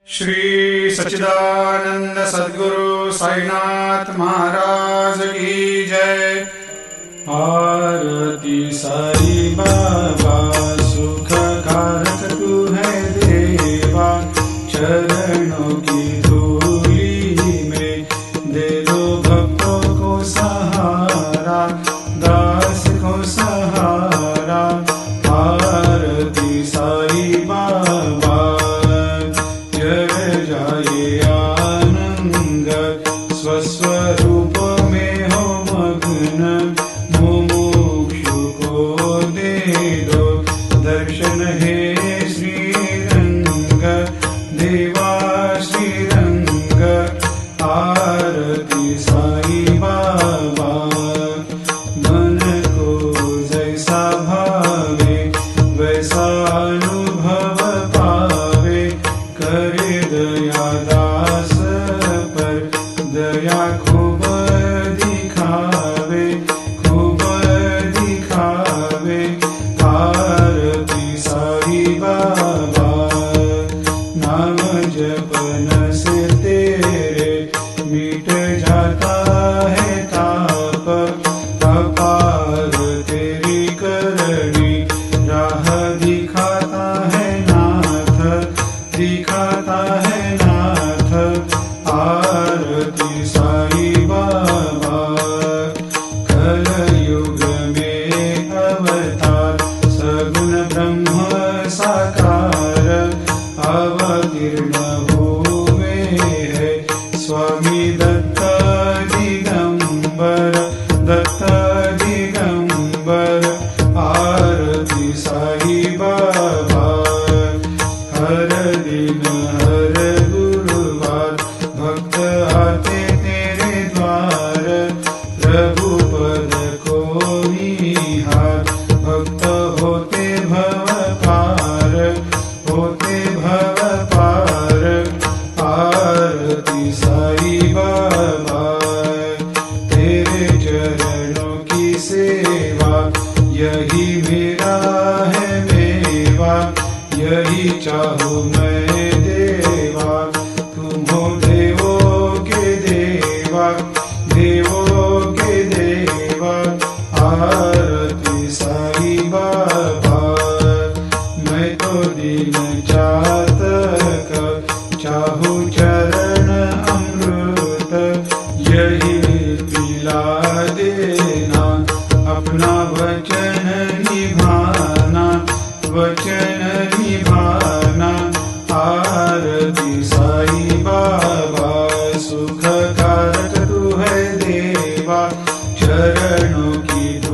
श्री सच्चिदानंद सद्गुरु साईनाथ महाराज की जय। आरती साई बाबा सुख कारक तू है देवा, चरणों की धूली में दे दो भक्तों को सहारा, दास को सहारा। आरती साई बाबा जय जाए आनंद, स्वस्वरूप में हो मग्न, मुमुक्षु को दे दो दर्शन हे श्रीरंग, देवा श्रीरंग। आरती साई बाबा मन को जैसा भावे वैसा अनुभव पावे, करे दया दास पर दया खूब दिखावे, खूब दिखावे। आरती साई बाबा नाम जपन से तेरे मिट जाता है ताप, अपार तेरी करनी राह दिखाता है नाथ, दिखाता है नाथ। आरती साई बाबा कलयुग में अवतार, सगुण ब्रह्म साकार अवतीर्ण हुए है स्वामी दत्त दिगंबर, दत्त दिगंबर। आरती साई बाबा हर दिन हर गुरुवार भक्त आते तेरे द्वार, रघुपद को निहार भक्त होते भव पार, होते भव पार। आरती साई बाबा तेरे चरणों की सेवा, यही मेरा है मेवा, यही चाहूँ मैं देवा। तुम हो देवों के देवा, देवों के देवा। आरती साई बाबा मैं तो दीन चातक, चाहूँ चरण अमृत, यही पिला देना, अपना वचन निभाना, वचन निभाना। आरती साई बाबा सुख कारक तू है देवा, चरणों की